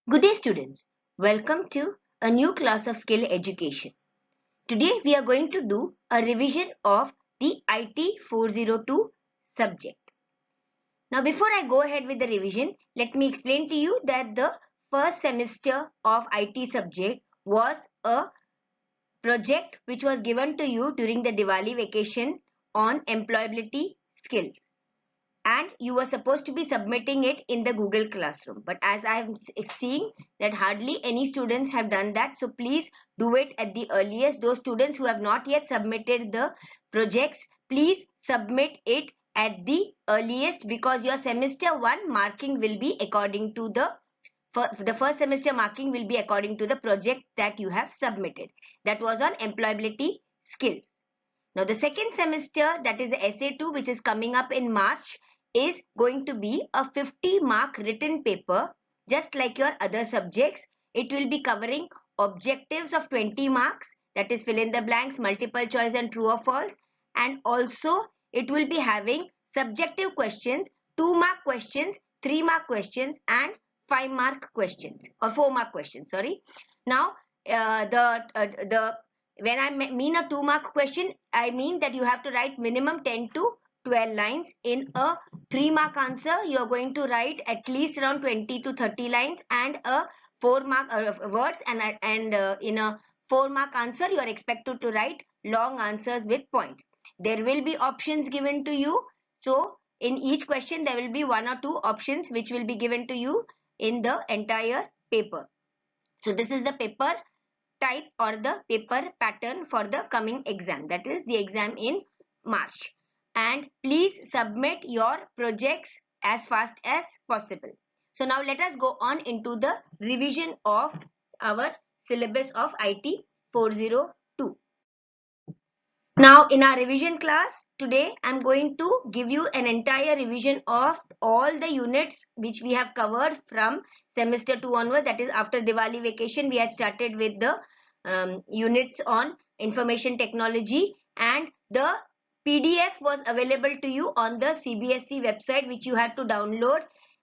Good day students, welcome to a new class of skill education. Today we are going to do a revision of the IT 402 subject. Now before I go ahead with the revision, let me explain to you that the first semester of IT subject was a project which was given to you during the Diwali vacation on employability skills, and you were supposed to be submitting it in the Google Classroom. But as I am seeing that hardly any students have done that, so please do it at the earliest. Those students who have not yet submitted the projects, please submit it at the earliest, because your semester 1 marking will be according to the first semester marking will be according to the project that you have submitted. That was on employability skills. Now the second semester, that is the SA2, which is coming up in March, is going to be a 50-mark written paper, just like your other subjects. It will be covering objectives of 20 marks, that is fill in the blanks, multiple choice and true or false, and also it will be having subjective questions, 2-mark questions, 3-mark questions and 5-mark questions, or 4-mark questions, sorry. Now the when I mean a 2-mark question, I mean that you have to write minimum 10 to 12 lines. In a 3-mark answer, you are going to write at least around 20 to 30 lines, and a 4-mark words, and in a 4-mark answer, you are expected to write long answers with points. There will be options given to you. So in each question, there will be 1 or 2 options which will be given to you in the entire paper. So this is the paper type or the paper pattern for the coming exam, that is the exam in March. And please submit your projects as fast as possible. So now let us go on into the revision of our syllabus of IT 402. Now in our revision class today, I'm going to give you an entire revision of all the units which we have covered from semester 2 onward. That is, after Diwali vacation, we had started with the units on information technology, and the PDF was available to you on the CBSE website, which you have to download.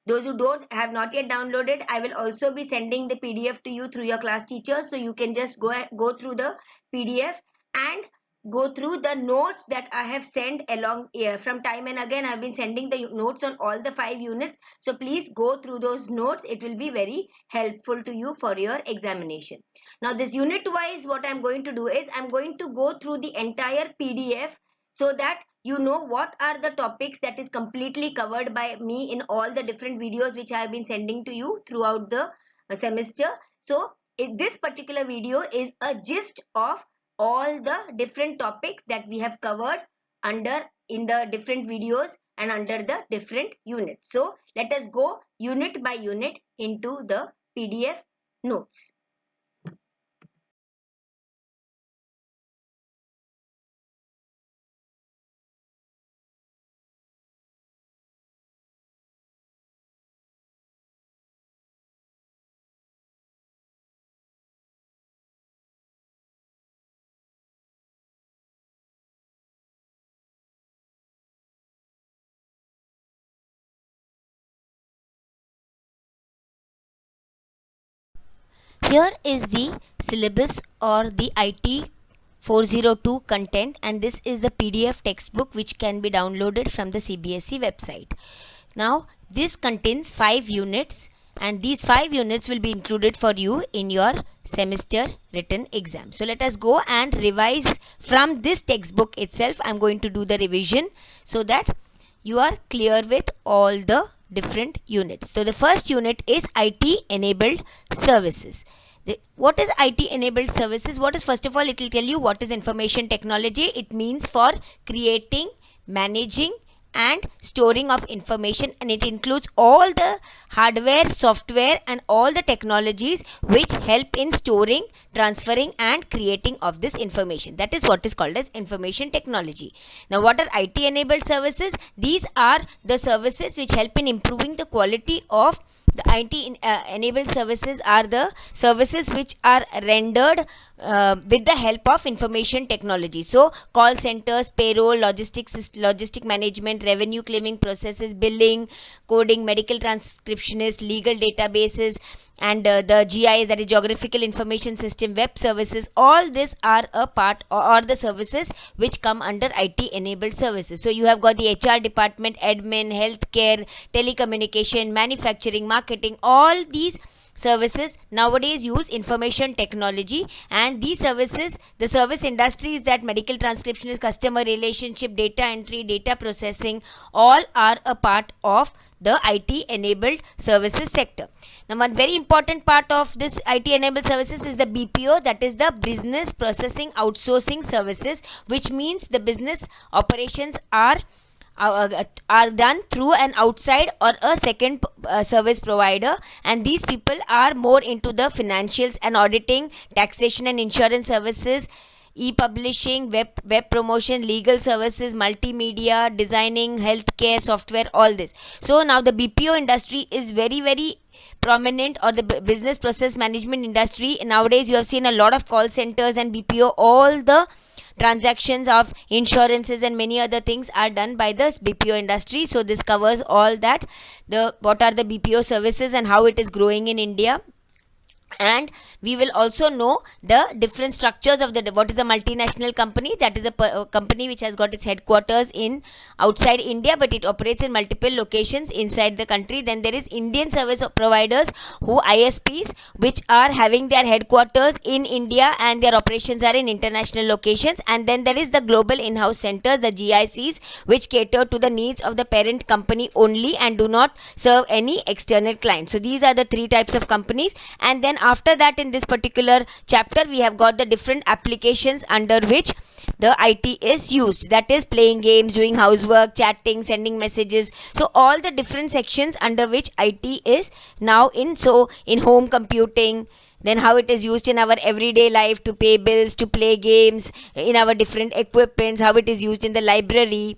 Those who have not yet downloaded, I will also be sending the PDF to you through your class teacher, so you can just go through the PDF and go through the notes that I have sent along from time and again. I've been sending the notes on all the 5 units, so please go through those notes. It will be very helpful to you for your examination. Now this unit wise, what I'm going to do is I'm going to go through the entire PDF, so that you know what are the topics that is completely covered by me in all the different videos which I have been sending to you throughout the semester. So this particular video is a gist of all the different topics that we have covered in the different videos and under the different units. So let us go unit by unit into the PDF notes. Here is the syllabus or the IT 402 content, and this is the PDF textbook which can be downloaded from the CBSE website. Now this contains 5 units, and these 5 units will be included for you in your semester written exam. So let us go and revise from this textbook itself. I am going to do the revision so that you are clear with all the different units. So the first unit is IT enabled services. What is IT enabled services? What is, first of all, it will tell you what is information technology. It means for creating, managing and storing of information, and it includes all the hardware, software and all the technologies which help in storing, transferring and creating of this information. That is what is called as information technology. Now what are IT enabled services? These are the services which help in improving the quality of the IT enabled services. Are the services which are rendered with the help of information technology. So call centers, payroll, logistic management, revenue claiming processes, billing, coding, medical transcriptionist, legal databases, and the GIS, that is geographical information system, web services, all this are a part or the services which come under IT enabled services. So you have got the HR department, admin, healthcare, telecommunication, manufacturing, marketing, all these services nowadays use information technology. And these services, the service industries, that medical transcriptionist, customer relationship, data entry, data processing, all are a part of the IT enabled services sector. Now one very important part of this IT enabled services is the BPO, that is the business processing outsourcing services, which means the business operations are done through an outside or a second service provider, and these people are more into the financials and auditing, taxation and insurance services, e-publishing, web promotion, legal services, multimedia, designing, healthcare, software, all this. So now the BPO industry is very prominent, or the business process management industry. Nowadays you have seen a lot of call centers and BPO, all the transactions of insurances and many other things are done by the BPO industry. So this covers all that, what are the BPO services and how it is growing in India. And we will also know the different structures of what is a multinational company. That is a company which has got its headquarters in outside India, but it operates in multiple locations inside the country. Then there is Indian service providers, who ISPs, which are having their headquarters in India and their operations are in international locations. And then there is the global in-house centers, the GICs, which cater to the needs of the parent company only and do not serve any external clients. So these are the three types of companies. And then after that, in this particular chapter, we have got the different applications under which the IT is used, that is playing games, doing housework, chatting, sending messages. So all the different sections under which IT is now in. So in home computing, then how it is used in our everyday life to pay bills, to play games, in our different equipments, how it is used in the library,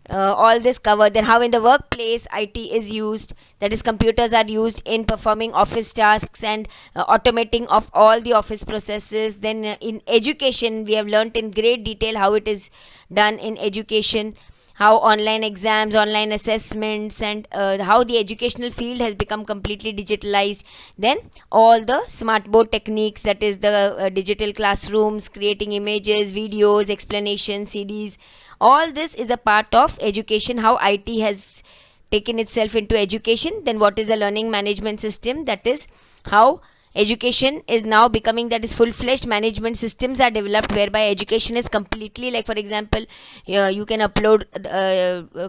all this covered. Then how in the workplace IT is used, that is computers are used in performing office tasks and automating of all the office processes. Then in education, we have learnt in great detail how it is done in education, how online exams, online assessments, and how the educational field has become completely digitalized. Then all the smart board techniques, that is the digital classrooms, creating images, videos, explanations, CDs, all this is a part of education, how IT has taken itself into education. Then what is the learning management system, that is how education is now becoming, that is full-fledged management systems are developed whereby education is completely, like for example, you can upload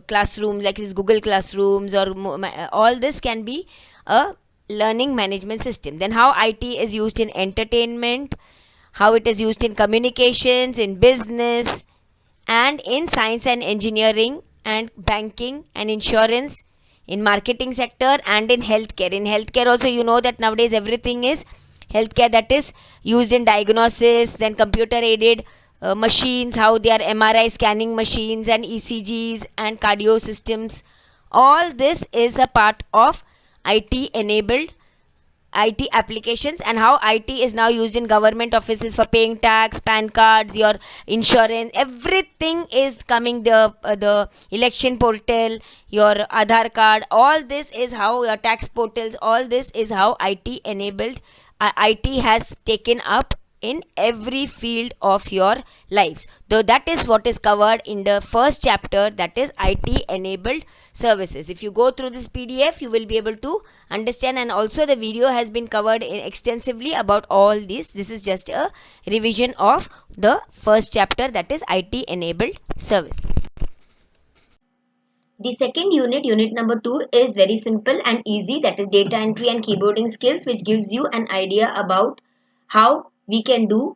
classrooms like this Google Classrooms, or all this can be a learning management system. Then how IT is used in entertainment, how it is used in communications, in business, and in science and engineering, and banking and insurance, in marketing sector, and in healthcare. In healthcare also, you know that nowadays everything is healthcare, that is used in diagnosis. Then computer aided machines, how they are MRI scanning machines and ECGs and cardio systems. All this is a part of IT enabled IT applications, and how IT is now used in government offices for paying tax, PAN cards, your insurance, everything is coming, the election portal, your Aadhaar card, all this is how your tax portals, all this is how IT enabled, IT has taken up in every field of your lives. So that is what is covered in the first chapter, that is IT enabled services. If you go through this PDF, you will be able to understand, and also the video has been covered extensively about all this. This is just a revision of the first chapter, that is IT enabled service. The second unit, unit number 2, is very simple and easy, that is data entry and keyboarding skills, which gives you an idea about how we can do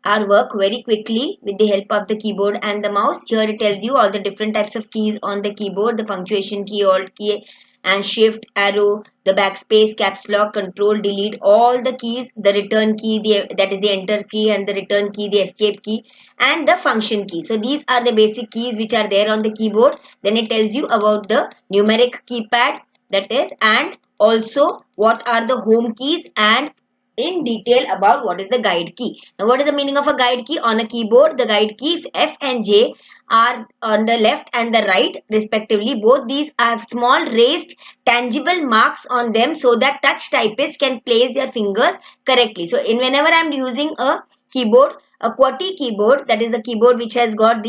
our work very quickly with the help of the keyboard and the mouse. Here it tells you all the different types of keys on the keyboard, the punctuation key, alt key and shift, arrow, the backspace, caps lock, control, delete, all the keys, the return key, that is the enter key, and the return key, the escape key, and the function key. So these are the basic keys which are there on the keyboard. Then it tells you about the numeric keypad, that is, and also what are the home keys and in detail about what is the guide key. Now, what is the meaning of a guide key? On a keyboard, the guide keys F and J are on the left and the right respectively. Both these have small raised tangible marks on them so that touch typists can place their fingers correctly. So, whenever I am using a keyboard, a QWERTY keyboard, that is the keyboard which has got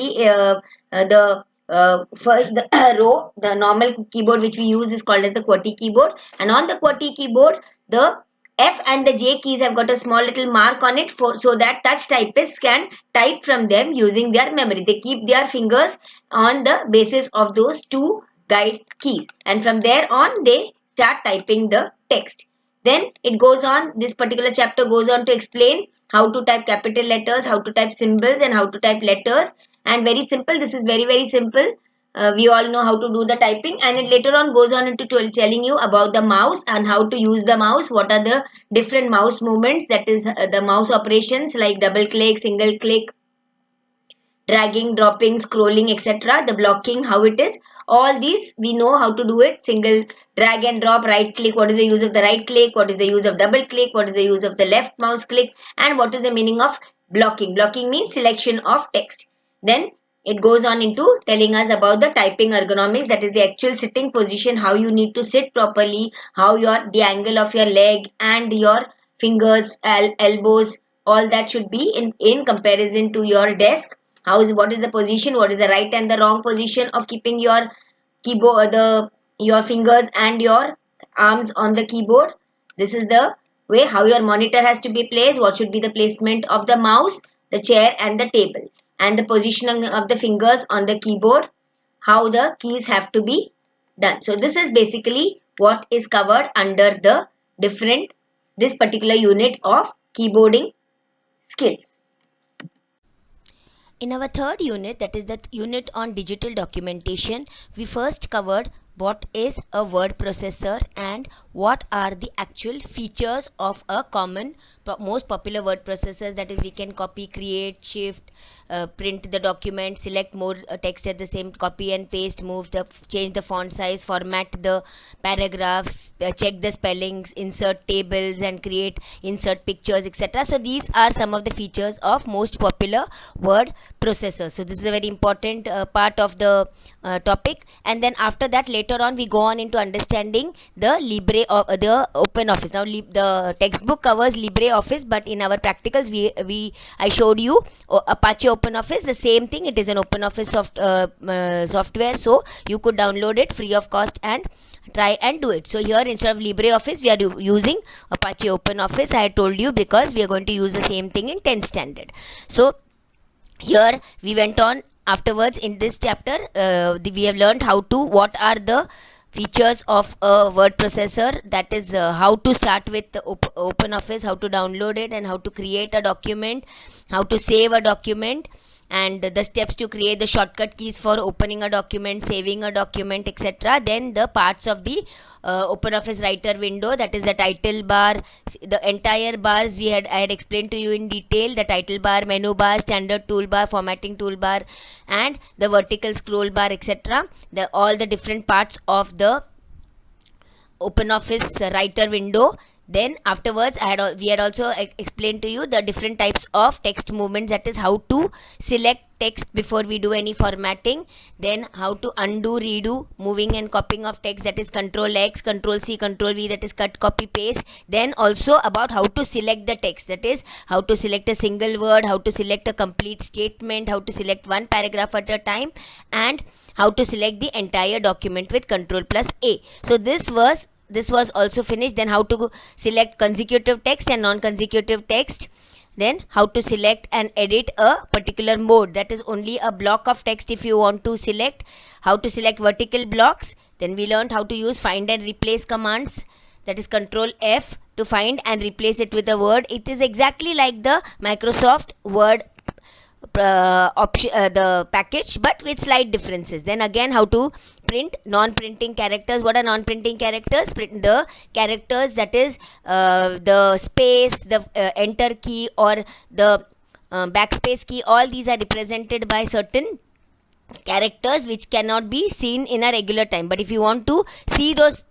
first the row, the normal keyboard which we use is called as the QWERTY keyboard, and on the QWERTY keyboard the F and the J keys have got a small little mark on it so that touch typists can type from them using their memory. They keep their fingers on the basis of those two guide keys, and from there on they start typing the text. Then it goes on, this particular chapter goes on to explain how to type capital letters, how to type symbols, and how to type letters. And very simple, this is very simple. We all know how to do the typing, and it later on goes on into telling you about the mouse and how to use the mouse, what are the different mouse movements, that is the mouse operations like double click, single click, dragging, dropping, scrolling, etc. The blocking, how it is, all these we know how to do it. Single, drag and drop, right click, what is the use of the right click, what is the use of double click, what is the use of the left mouse click, and what is the meaning of blocking. Blocking means selection of text. Then it goes on into telling us about the typing ergonomics, that is the actual sitting position, how you need to sit properly, how the angle of your leg and your fingers, elbows, all that should be in comparison to your desk. What is the position, what is the right and the wrong position of keeping your keyboard, your fingers and your arms on the keyboard. This is the way how your monitor has to be placed, what should be the placement of the mouse, the chair and the table, and the positioning of the fingers on the keyboard, how the keys have to be done. So this is basically what is covered under the this particular unit of keyboarding skills. In our third unit, that is the unit on digital documentation, we first covered what is a word processor and what are the actual features of a common most popular word processors, that is we can copy, create, shift, print the document, select more text at the same, copy and paste, change the font size, format the paragraphs, check the spellings, insert tables and insert pictures, etc. So these are some of the features of most popular word processors. So this is a very important part of the topic. And then after that, later on we go on into understanding the the OpenOffice. Now the textbook covers LibreOffice, but in our practicals I showed you Apache OpenOffice. The same thing, it is an OpenOffice software, so you could download it free of cost and try and do it. So here instead of LibreOffice we are using Apache OpenOffice. I told you because we are going to use the same thing in 10th standard. So here we went on afterwards in this chapter. We have learned what are the features of a word processor, that is how to start with the OpenOffice, how to download it, and how to create a document, how to save a document, and the steps to create the shortcut keys for opening a document, saving a document, etc. Then the parts of the OpenOffice writer window, that is the title bar, the entire bars I had explained to you in detail, the title bar, menu bar, standard toolbar, formatting toolbar, and the vertical scroll bar, etc. All the different parts of the OpenOffice writer window. Then afterwards we had also explained to you the different types of text movements, that is how to select text before we do any formatting, then how to undo, redo, moving and copying of text, that is Control X, Control C, Control V, that is cut, copy, paste. Then also about how to select the text, that is how to select a single word, how to select a complete statement, how to select one paragraph at a time, and how to select the entire document with Control plus A. So this was also finished. Then how to select consecutive text and non-consecutive text, then how to select and edit a particular mode, that is only a block of text if you want to select, how to select vertical blocks. Then we learned how to use find and replace commands, that is Control F to find and replace it with a word. It is exactly like the Microsoft Word the package, but with slight differences. Then again how to print non-printing characters. What are non-printing characters? Print the characters, that is the space, the enter key or the backspace key. All these are represented by certain characters which cannot be seen in a regular time, but if you want to see those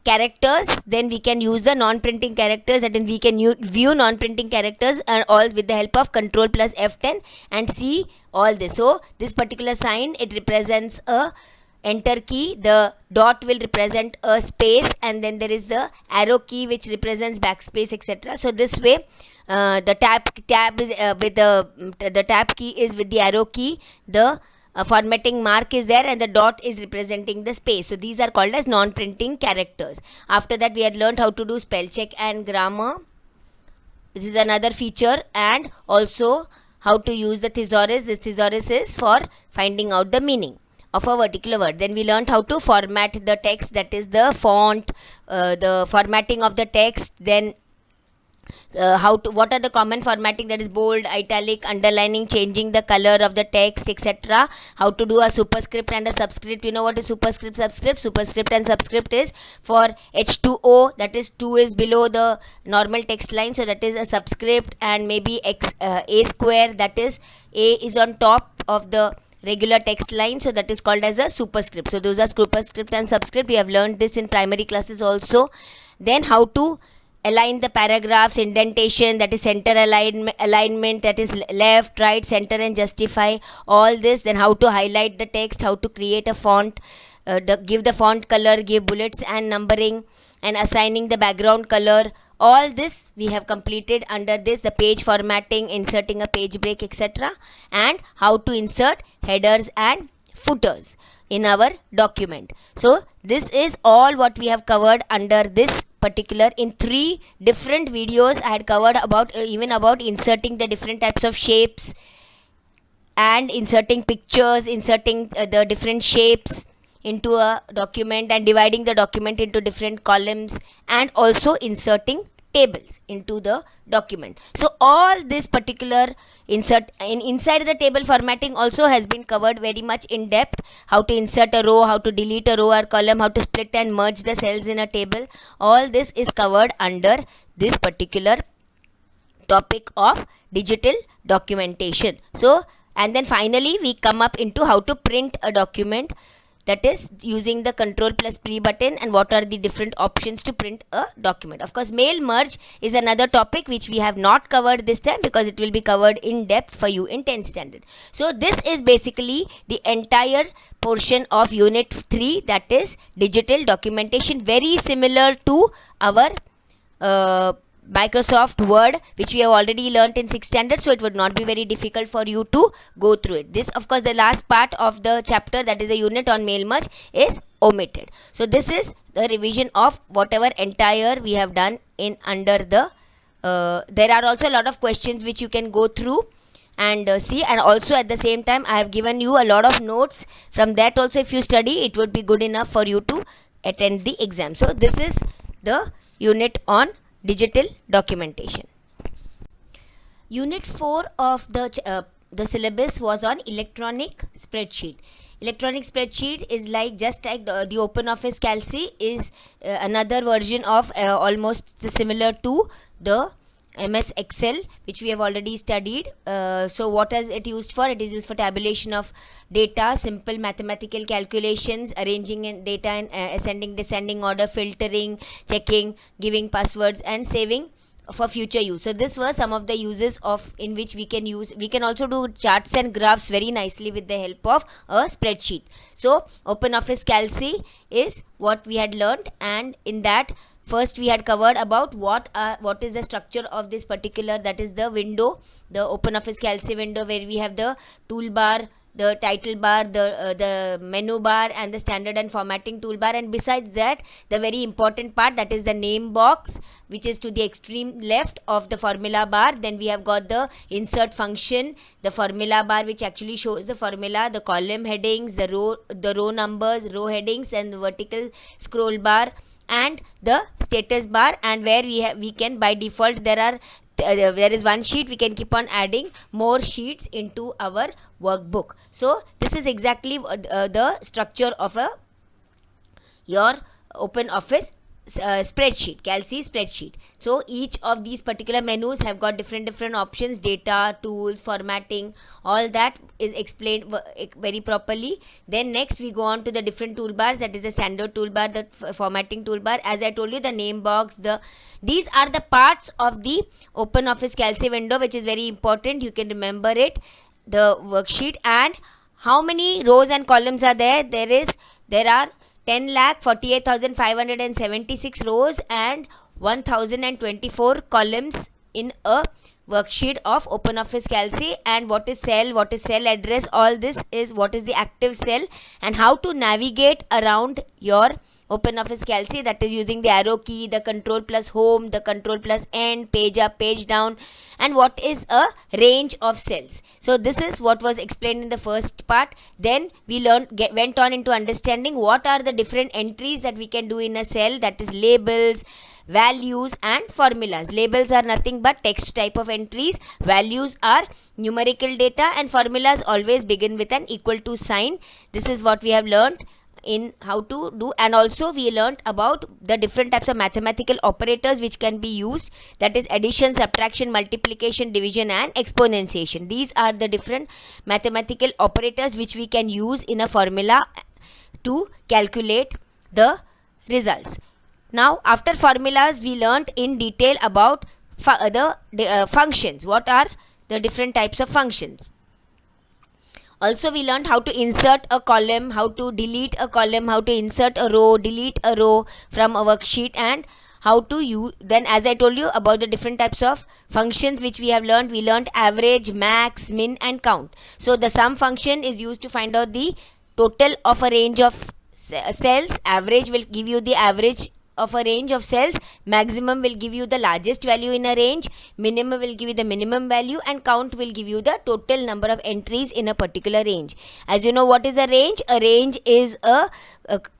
characters, then we can use the non-printing characters, that is we can view non-printing characters and all with the help of control plus F10 and see all this. So this particular sign, it represents a enter key, the dot will represent a space, and then there is the arrow key which represents backspace, etc. So this way the tab is with the tab key is with the arrow key, the formatting mark is there, and the dot is representing the space. So these are called as non-printing characters. After that, we had learned how to do spell check and grammar. This is another feature, and also how to use the thesaurus. This thesaurus is for finding out the meaning of a particular word. Then we learned how to format the text, that is the font, the formatting of the text. Then what are the common formatting, that is bold, italic, underlining, changing the color of the text, etc. How to do a superscript and a subscript. You know what is superscript, subscript? Superscript and subscript is for H2O, that is 2 is below the normal text line, so that is a subscript, and maybe A square, that is A is on top of the regular text line, so that is called as a superscript. So those are superscript and subscript. We have learned this in primary classes also. Then how to align the paragraphs, indentation, that is center alignment, that is left, right, center, and justify, all this. Then how to highlight the text, how to create a font, give the font color, give bullets and numbering, and assigning the background color. All this we have completed under this, the page formatting, inserting a page break, etc. and how to insert headers and footers in our document. So this is all what we have covered under this particular. In 3 different videos I had covered about even about inserting the different types of shapes and inserting pictures, inserting the different shapes into a document, and dividing the document into different columns, and also inserting tables into the document. So all this particular inside the table formatting also has been covered very much in depth. How to insert a row, how to delete a row or column, how to split and merge the cells in a table. All this is covered under this particular topic of digital documentation. So, and then finally we come up into how to print a document, that is using the control plus P button, and what are the different options to print a document. Of course, mail merge is another topic which we have not covered this time, because it will be covered in depth for you in 10th standard. So this is basically the entire portion of unit 3, that is digital documentation, very similar to our Microsoft Word, which we have already learnt in 6th standard, so it would not be very difficult for you to go through it. This, of course, the last part of the chapter, that is the unit on mail merge, is omitted. So this is the revision of whatever entire we have done in under the there are also a lot of questions which you can go through and see, and also at the same time I have given you a lot of notes. From that also, if you study, it would be good enough for you to attend the exam. So this is the unit on digital documentation. Unit 4 of the syllabus was on electronic spreadsheet. Electronic spreadsheet is like just like the OpenOffice Calc is another version of almost similar to the MS Excel, which we have already studied. So what is it used for? It is used for tabulation of data, simple mathematical calculations, arranging in data in ascending descending order, filtering, checking, giving passwords, and saving for future use. So this were some of the uses of in which we can use. We can also do charts and graphs very nicely with the help of a spreadsheet. So OpenOffice Calc is what we had learned, and in that first we had covered about what is the structure of this particular, that is the window, the OpenOffice Calc window, where we have the toolbar, the title bar, the menu bar, and the standard and formatting toolbar. And besides that, the very important part, that is the name box, which is to the extreme left of the formula bar. Then we have got the insert function, the formula bar, which actually shows the formula, the column headings, the row numbers, row headings, and the vertical scroll bar, and the status bar. And where we can by default there is one sheet, we can keep on adding more sheets into our workbook. So this is exactly the structure of your OpenOffice spreadsheet, Calci spreadsheet. So each of these particular menus have got different options, data, tools, formatting, all that is explained very properly. Then next we go on to the different toolbars, that is the standard toolbar, the formatting toolbar. As I told you, the name box, these are the parts of the OpenOffice Calci window which is very important. You can remember it, the worksheet. And how many rows and columns are there? There are 10,48,576 rows and 1,024 columns in a worksheet of OpenOffice Calci. And what is cell address, all this is what is the active cell and how to navigate around your OpenOffice Calci, that is using the arrow key, the control plus home, the control plus end, page up, page down, and what is a range of cells. So this is what was explained in the first part. Then we went on into understanding what are the different entries that we can do in a cell, that is labels, values and formulas. Labels are nothing but text type of entries, values are numerical data, and formulas always begin with an equal to sign. This is what we have learned in how to do. And also we learnt about the different types of mathematical operators which can be used, that is addition, subtraction, multiplication, division and exponentiation. These are the different mathematical operators which we can use in a formula to calculate the results. Now after formulas we learnt in detail about the functions. What are the different types of functions? Also we learned how to insert a column, how to delete a column, how to insert a row, delete a row from a worksheet, and how to use. Then as I told you about the different types of functions which we have learned, we learned average, max, min and count. So the sum function is used to find out the total of a range of cells. Average will give you the average of a range of cells, maximum will give you the largest value in a range, minimum will give you the minimum value, and count will give you the total number of entries in a particular range. As you know, what is a range? A range is a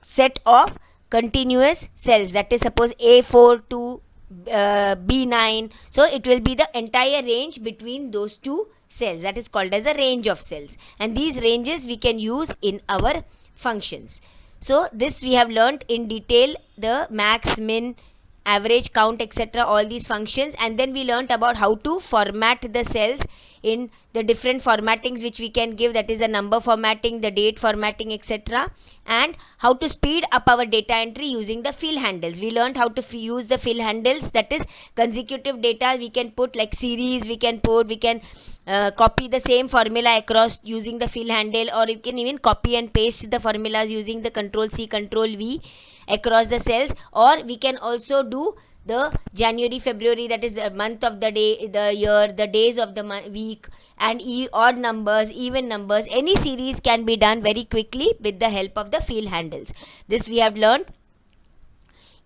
set of continuous cells, that is suppose A4 to B9, so it will be the entire range between those two cells, that is called as a range of cells, and these ranges we can use in our functions. So this we have learnt in detail, the max, min, average, count, etc., all these functions. And then we learnt about how to format the cells in the different formattings which we can give, that is the number formatting, the date formatting, etc., and how to speed up our data entry using the fill handles. We learnt how to use the fill handles, that is consecutive data we can put like series, we can copy the same formula across using the fill handle, or you can even copy and paste the formulas using the Control C, Control V across the cells. Or we can also do the January, February, that is the month of the day, the year, the days of the week, and odd numbers, even numbers. Any series can be done very quickly with the help of the fill handles. This we have learned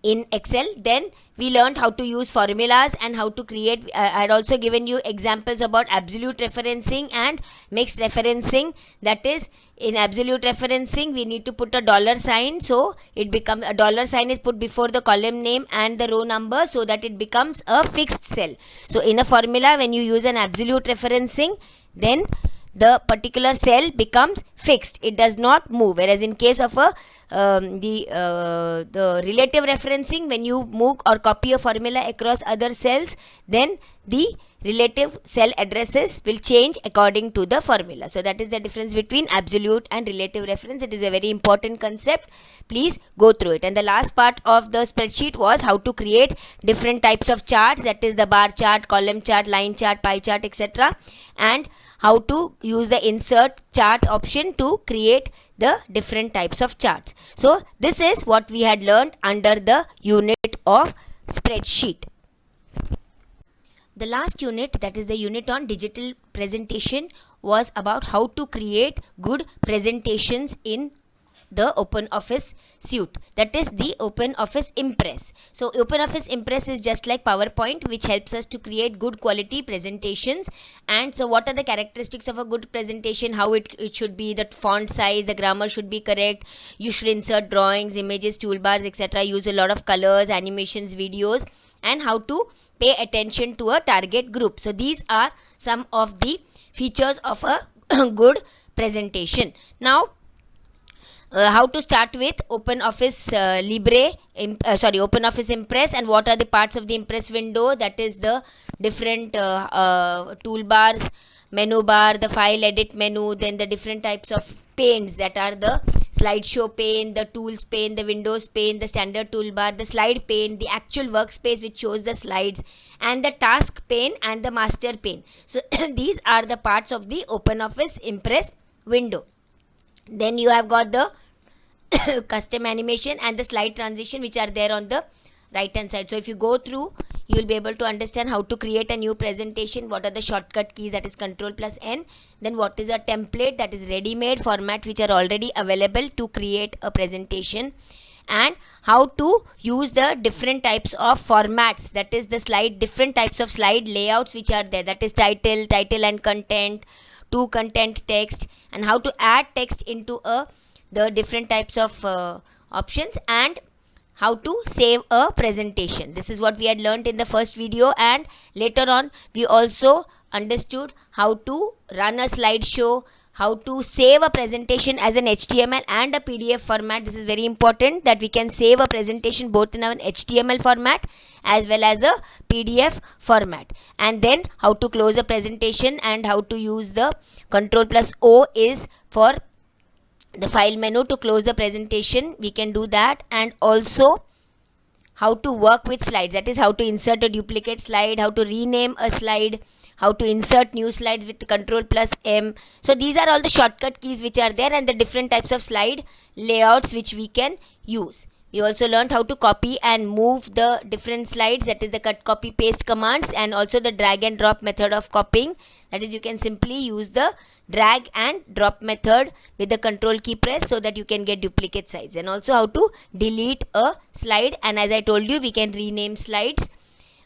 in Excel. Then we learned how to use formulas and how to create. I had also given you examples about absolute referencing and mixed referencing. That is, in absolute referencing we need to put a dollar sign, so it becomes a dollar sign is put before the column name and the row number so that it becomes a fixed cell. So in a formula, when you use an absolute referencing, then the particular cell becomes fixed, it does not move. Whereas in case of the relative referencing, when you move or copy a formula across other cells, then the relative cell addresses will change according to the formula. So that is the difference between absolute and relative reference. It is a very important concept. Please go through it. And the last part of the spreadsheet was how to create different types of charts, that is the bar chart, column chart, line chart, pie chart, etc., and how to use the insert chart option to create the different types of charts. So this is what we had learned under the unit of spreadsheet. The last unit, that is the unit on digital presentation, was about how to create good presentations in the OpenOffice suite, that is the OpenOffice Impress. So OpenOffice Impress is just like PowerPoint, which helps us to create good quality presentations. And so what are the characteristics of a good presentation? How it should be, the font size, the grammar should be correct, you should insert drawings, images, toolbars, etc., use a lot of colors, animations, videos, and how to pay attention to a target group. So these are some of the features of a good presentation. Now How to start with OpenOffice OpenOffice Impress, and what are the parts of the Impress window. That is the different toolbars, menu bar, the file edit menu, then the different types of panes, that are the slideshow pane, the tools pane, the windows pane, the standard toolbar, the slide pane, the actual workspace which shows the slides, and the task pane and the master pane. So these are the parts of the OpenOffice Impress window. Then you have got the custom animation and the slide transition, which are there on the right hand side. So if you go through, you will be able to understand how to create a new presentation, what are the shortcut keys, that is Ctrl+N, then what is a template, that is ready-made format which are already available to create a presentation, and how to use the different types of formats, that is the slide, different types of slide layouts which are there, that is title and content, to content text, and how to add text into the different types of options, and how to save a presentation. This is what we had learned in the first video, and later on we also understood how to run a slideshow, how to save a presentation as an HTML and a PDF format. This is very important, that we can save a presentation both in an HTML format as well as a PDF format, and then how to close a presentation, and how to use the Ctrl+O is for the file menu to close the presentation, we can do that, and also how to work with slides, that is how to insert a duplicate slide, how to rename a slide, how to insert new slides with Ctrl+M. So these are all the shortcut keys which are there, and the different types of slide layouts which we can use. We also learned how to copy and move the different slides, that is the cut, copy, paste commands, and also the drag and drop method of copying, that is you can simply use the drag and drop method with the control key press so that you can get duplicate slides, and also how to delete a slide, and as I told you, we can rename slides,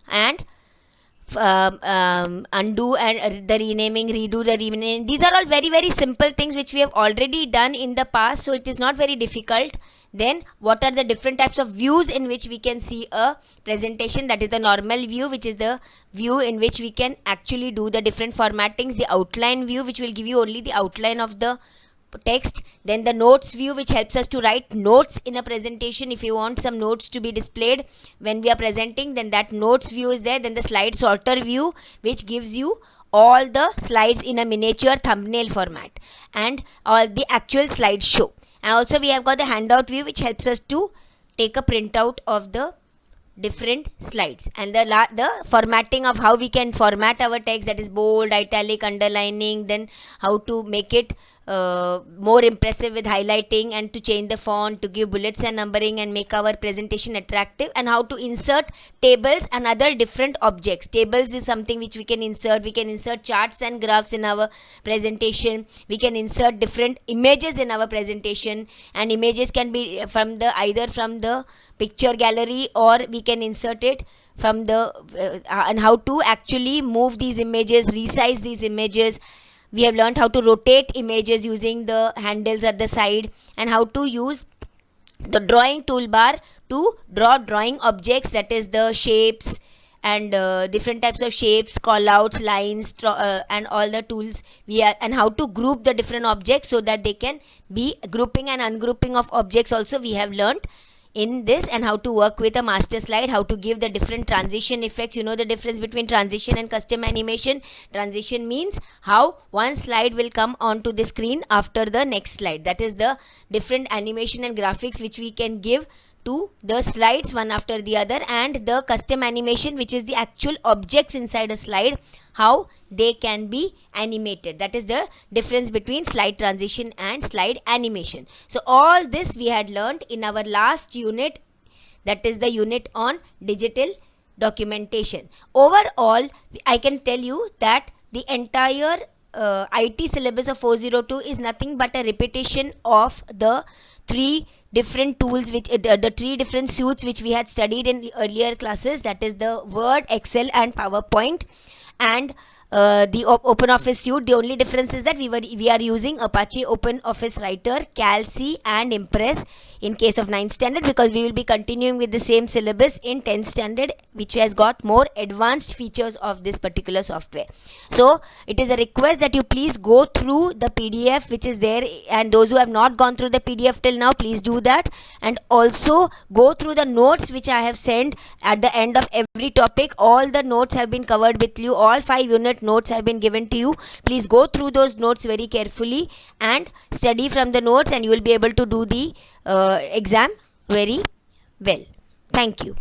and undo and the renaming, redo the renaming. These are all very, very simple things which we have already done in the past, so it is not very difficult. Then what are the different types of views in which we can see a presentation, that is the normal view, which is the view in which we can actually do the different formattings, the outline view which will give you only the outline of the text, then the notes view which helps us to write notes in a presentation. If you want some notes to be displayed when we are presenting, then that notes view is there. Then the slide sorter view which gives you all the slides in a miniature thumbnail format, and all the actual slide show. And also we have got the handout view which helps us to take a printout of the different slides, and the formatting of how we can format our text, that is bold, italic, underlining, then how to make it more impressive with highlighting, and to change the font, to give bullets and numbering and make our presentation attractive, and how to insert tables and other different objects. Tables is something which we can insert charts and graphs in our presentation, we can insert different images in our presentation, and images can be from the either from the picture gallery, or we can insert it from the and how to actually move these images, resize these images. We have learned how to rotate images using the handles at the side, and how to use the drawing toolbar to draw drawing objects, that is the shapes and different types of shapes, callouts, lines, and all the tools and how to group the different objects so that they can be grouping and ungrouping of objects also we have learned in this, and how to work with a master slide, how to give the different transition effects. You know the difference between transition and custom animation. Transition means how one slide will come onto the screen after the next slide, that is the different animation and graphics which we can give to the slides one after the other. And the custom animation, which is the actual objects inside a slide, how they can be animated. That is the difference between slide transition and slide animation. So all this we had learned in our last unit, that is the unit on digital documentation. Overall, I can tell you that the entire IT syllabus of 402 is nothing but a repetition of the three different tools which the three different suites which we had studied in earlier classes, that is the Word, Excel and PowerPoint. And the OpenOffice suite. The only difference is that we are using Apache OpenOffice Writer, CalC and Impress in case of 9th standard, because we will be continuing with the same syllabus in 10th standard, which has got more advanced features of this particular software. So it is a request that you please go through the PDF which is there, and those who have not gone through the PDF till now, please do that, and also go through the notes which I have sent at the end of every topic. All the notes have been covered with you, all 5 unit notes have been given to you. Please go through those notes very carefully and study from the notes, and you will be able to do the exam very well. Thank you.